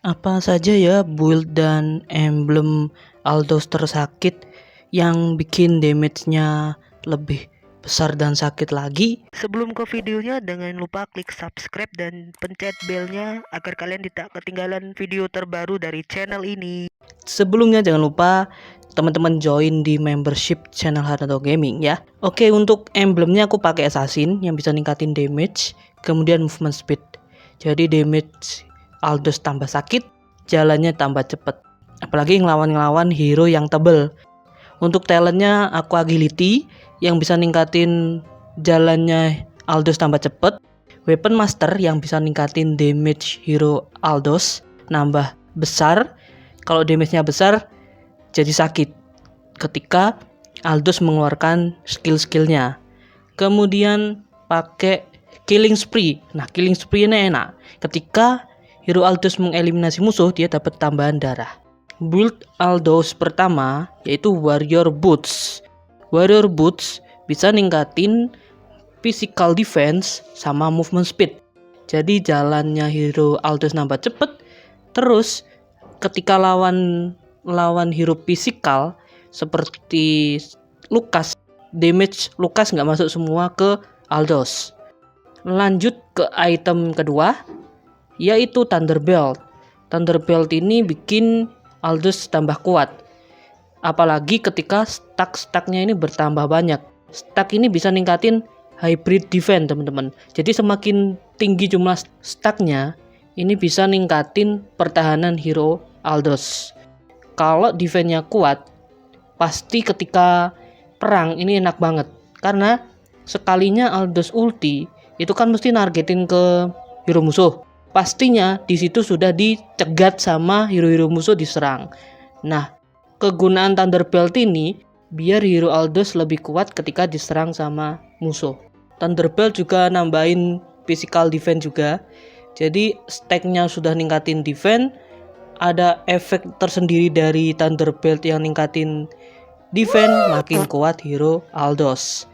Apa saja ya build dan emblem Aldos tersakit yang bikin damage-nya lebih besar dan sakit lagi? Sebelum ke videonya, jangan lupa klik subscribe dan pencet belnya agar kalian tidak ketinggalan video terbaru dari channel ini. Sebelumnya jangan lupa teman-teman join di membership channel Hartanto Gaming ya. Oke, untuk emblemnya aku pakai assassin yang bisa ningkatin damage, kemudian movement speed. Jadi damage Aldos tambah sakit, jalannya tambah cepet. Apalagi ngelawan hero yang tebel. Untuk talentnya aku agility yang bisa ningkatin jalannya Aldos tambah cepet. Weapon master yang bisa ningkatin damage hero Aldos nambah besar. Kalau damage-nya besar jadi sakit ketika Aldos mengeluarkan skill-skillnya. Kemudian pakai killing spree. Nah, killing spree ini enak. Ketika hero Aldos mengeliminasi musuh, dia dapat tambahan darah. Build Aldos pertama yaitu Warrior Boots. Warrior Boots bisa ningkatin physical defense sama movement speed. Jadi jalannya hero Aldos nambah cepet. Terus ketika lawan hero physical seperti Lucas, damage Lucas nggak masuk semua ke Aldos. Lanjut ke item kedua yaitu Thunderbolt. Thunderbolt ini bikin Aldos tambah kuat. Apalagi ketika stack-stacknya ini bertambah banyak. Stack ini bisa ningkatin hybrid defense, teman-teman. Jadi semakin tinggi jumlah stacknya, ini bisa ningkatin pertahanan hero Aldos. Kalau defense-nya kuat, pasti ketika perang ini enak banget. Karena sekalinya Aldos ulti, itu kan mesti nargetin ke hero musuh. Pastinya di situ sudah dicegat sama hero-hero musuh diserang. Nah, kegunaan Thunderbolt ini biar hero Aldos lebih kuat ketika diserang sama musuh. Thunderbolt juga nambahin physical defense juga. Jadi stacknya sudah ningkatin defense, ada efek tersendiri dari Thunderbolt yang ningkatin defense, makin kuat hero Aldos.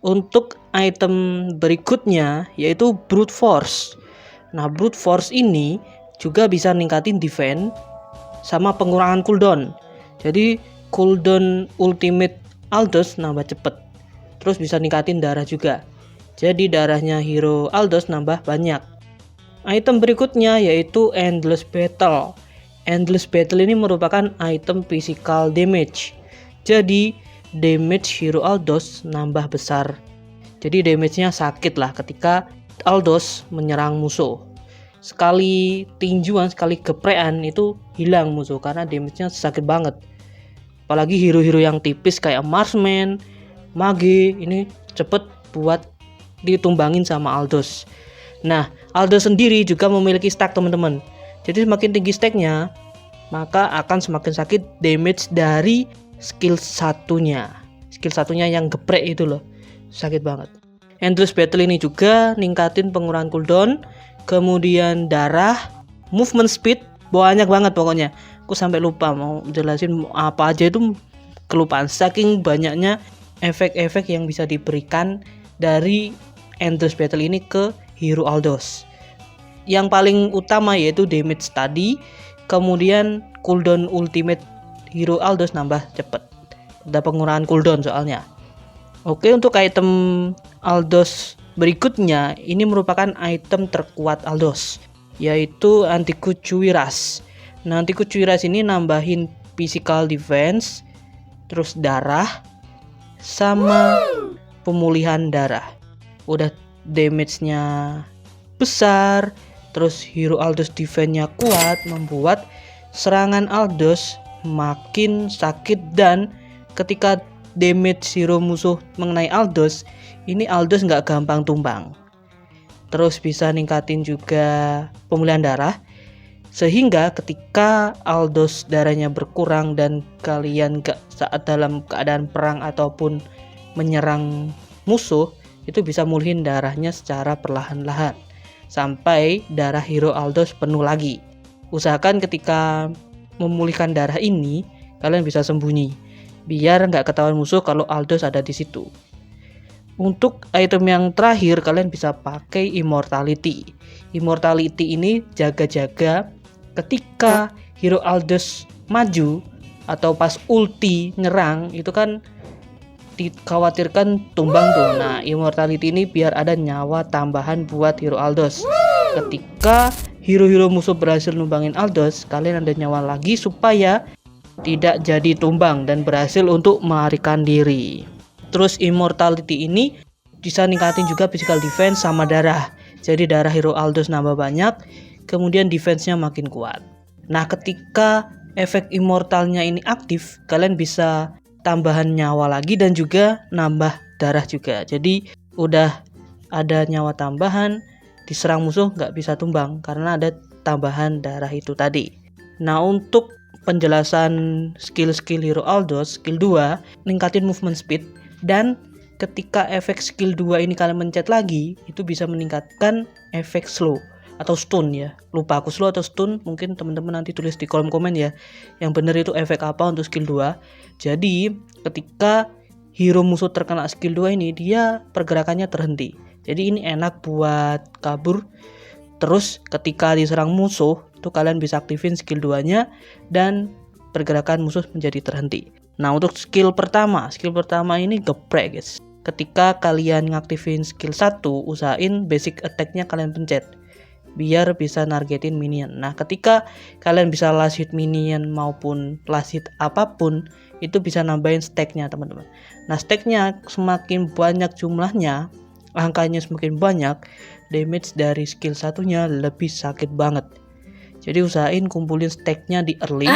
Untuk item berikutnya yaitu Brute Force. Nah, Brute Force ini juga bisa ningkatin defense sama pengurangan cooldown. Jadi cooldown ultimate Aldos nambah cepet. Terus bisa ningkatin darah juga. Jadi darahnya hero Aldos nambah banyak. Item berikutnya yaitu Endless Battle. Endless Battle ini merupakan item physical damage. Jadi damage hero Aldos nambah besar. Jadi damage-nya sakit lah ketika Aldos menyerang musuh. Sekali tinjuan, sekali geprean itu hilang musuh karena damage-nya sakit banget. Apalagi hero-hero yang tipis kayak Marksman, Mage, ini cepet buat ditumbangin sama Aldos. Nah, Aldos sendiri juga memiliki stack, teman-teman. Jadi semakin tinggi stacknya, maka akan semakin sakit damage dari skill satunya. Skill satunya yang geprek itu loh, sakit banget. Endless Battle ini juga ningkatin pengurangan cooldown, kemudian darah, movement speed, banyak banget pokoknya. Aku sampai lupa mau jelasin apa aja, itu kelupaan saking banyaknya efek-efek yang bisa diberikan dari Endless Battle ini ke hero Aldos. Yang paling utama yaitu damage tadi, kemudian cooldown ultimate hero Aldos nambah cepet. Ada pengurangan cooldown soalnya. Oke, untuk item Aldos berikutnya ini merupakan item terkuat Aldos, yaitu Antikucuiras. Nah, Antikucuiras ini nambahin physical defense, terus darah, sama pemulihan darah. Udah damage-nya besar, terus hero Aldos defense-nya kuat, membuat serangan Aldos makin sakit. Dan ketika damage hero musuh mengenai Aldos, ini Aldos nggak gampang tumbang. Terus bisa ningkatin juga pemulihan darah, sehingga ketika Aldos darahnya berkurang dan kalian gak saat dalam keadaan perang ataupun menyerang musuh, itu bisa mulihin darahnya secara perlahan-lahan sampai darah hero Aldos penuh lagi. Usahakan ketika memulihkan darah ini kalian bisa sembunyi biar nggak ketahuan musuh kalau Aldos ada di situ. Untuk item yang terakhir kalian bisa pakai Immortality. Immortality ini jaga-jaga ketika hero Aldous maju atau pas ulti nyerang itu kan dikhawatirkan tumbang tuh. Nah, immortality ini biar ada nyawa tambahan buat hero Aldous. Ketika hero-hero musuh berhasil numbangin Aldous, kalian ada nyawa lagi supaya tidak jadi tumbang dan berhasil untuk melarikan diri. Terus immortality ini bisa ningkatin juga physical defense sama darah. Jadi darah hero Aldous nambah banyak, kemudian defense-nya makin kuat. Nah, ketika efek immortalnya ini aktif, kalian bisa tambahan nyawa lagi dan juga nambah darah juga. Jadi udah ada nyawa tambahan, diserang musuh nggak bisa tumbang karena ada tambahan darah itu tadi. Nah, untuk penjelasan skill-skill hero Aldous, skill 2 ningkatin movement speed, dan ketika efek skill 2 ini kalian mencet lagi, itu bisa meningkatkan efek slow atau stun ya. Lupa aku slow atau stun, mungkin teman-teman nanti tulis di kolom komen ya. Yang benar itu efek apa untuk skill 2. Jadi ketika hero musuh terkena skill 2 ini, dia pergerakannya terhenti. Jadi ini enak buat kabur. Terus ketika diserang musuh, itu kalian bisa aktifin skill 2-nya dan pergerakan musuh menjadi terhenti. Nah, untuk skill pertama ini geprek guys. Ketika kalian ngaktifin skill 1, usahain basic attack-nya kalian pencet biar bisa nargetin minion. Nah, ketika kalian bisa last hit minion maupun last hit apapun, itu bisa nambahin stack-nya teman-teman. Nah, stack-nya semakin banyak jumlahnya, angkanya semakin banyak, damage dari skill satunya lebih sakit banget. Jadi usahain kumpulin stack-nya di early,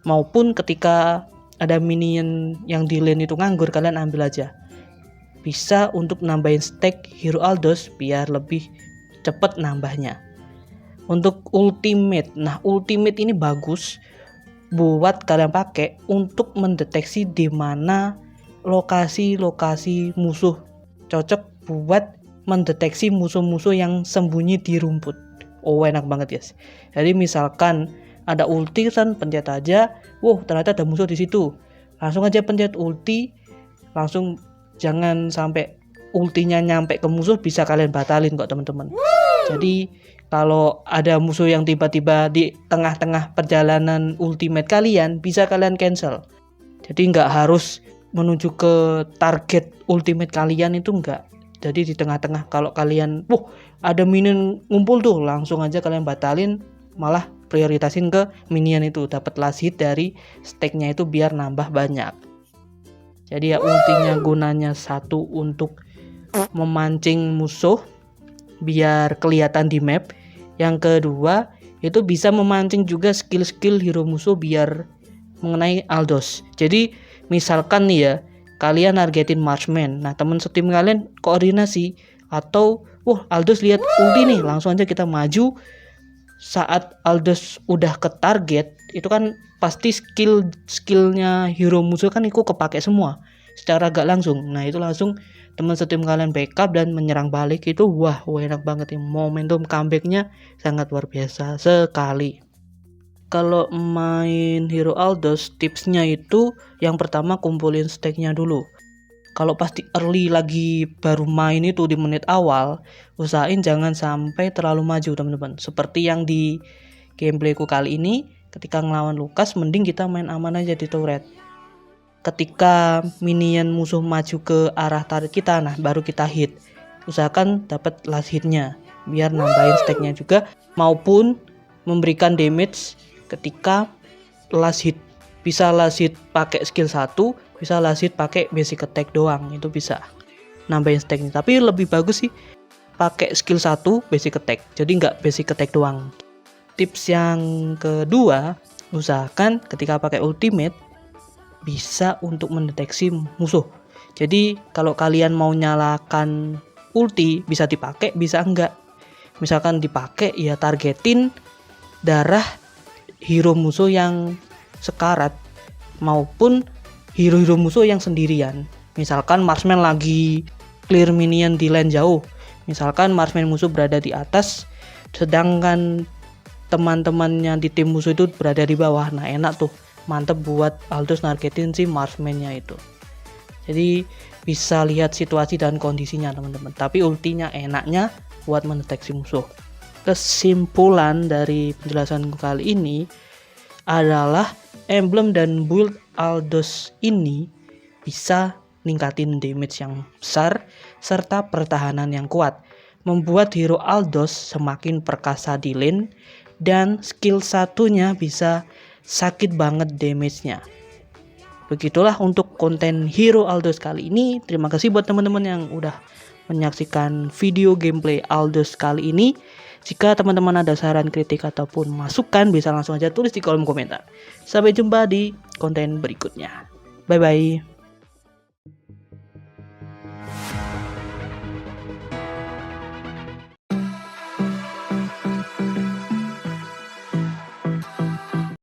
maupun ketika ada minion yang di lane itu nganggur, kalian ambil aja. Bisa untuk nambahin stack hero Aldous biar lebih cepet nambahnya. Untuk ultimate, nah ultimate ini bagus buat kalian pakai untuk mendeteksi di mana lokasi-lokasi musuh. Cocok buat mendeteksi musuh-musuh yang sembunyi di rumput. Oh, enak banget guys. Jadi misalkan ada ulti kan pencet aja, ternyata ada musuh di situ. Langsung aja pencet ulti, langsung jangan sampai ultinya nyampe ke musuh, bisa kalian batalin kok teman-teman. Jadi kalau ada musuh yang tiba-tiba di tengah-tengah perjalanan ultimate kalian, bisa kalian cancel. Jadi nggak harus menuju ke target ultimate kalian, itu nggak. Jadi di tengah-tengah kalau kalian ada minion ngumpul tuh, langsung aja kalian batalin, malah prioritasin ke minion itu, dapat last hit dari stack-nya itu biar nambah banyak. Jadi ya ultinya gunanya satu untuk memancing musuh biar kelihatan di map. Yang kedua itu bisa memancing juga skill-skill hero musuh biar mengenai Aldous. Jadi misalkan nih ya, kalian nargetin marksman, nah teman setim kalian koordinasi atau Aldous lihat ulti nih, langsung aja kita maju. Saat Aldous udah ke target, itu kan pasti skillnya hero musuh kan itu kepake semua secara gak langsung. Nah itu langsung teman setim kalian backup dan menyerang balik, itu enak banget ya. Momentum comebacknya sangat luar biasa sekali. Kalau main hero Aldous, tipsnya itu yang pertama kumpulin stacknya dulu. Kalau pasti early lagi baru main itu di menit awal, usahain jangan sampai terlalu maju teman-teman. Seperti yang di gameplayku kali ini, ketika ngelawan Lukas, mending kita main aman aja di turret. Ketika minion musuh maju ke arah target kita, nah baru kita hit. Usahakan dapat last hitnya biar nambahin stacknya juga, maupun memberikan damage ketika last hit. Bisa last hit pakai skill 1, bisa last hit pakai basic attack doang, itu bisa nambahin stacknya. Tapi lebih bagus sih pakai skill 1 basic attack, jadi nggak basic attack doang. Tips yang kedua, usahakan ketika pakai ultimate bisa untuk mendeteksi musuh. Jadi kalau kalian mau nyalakan ulti, bisa dipakai, bisa enggak. Misalkan dipakai ya targetin darah hero musuh yang sekarat maupun hero-hero musuh yang sendirian. Misalkan marksman lagi clear minion di lane jauh, misalkan marksman musuh berada di atas sedangkan teman-temannya di tim musuh itu berada di bawah. Nah enak tuh, mantep buat Aldous nargetin si marksman-nya itu. Jadi bisa lihat situasi dan kondisinya teman-teman. Tapi ultinya enaknya buat mendeteksi musuh. kesimpulan dari penjelasanku kali ini adalah emblem dan build Aldous ini bisa ningkatin damage yang besar serta pertahanan yang kuat, membuat hero Aldous semakin perkasa di lane, dan skill satunya bisa sakit banget damage-nya. Begitulah untuk konten hero Aldous kali ini. Terima kasih buat teman-teman yang udah menyaksikan video gameplay Aldous kali ini. Jika teman-teman ada saran, kritik, ataupun masukan, bisa langsung aja tulis di kolom komentar. Sampai jumpa di konten berikutnya. Bye-bye.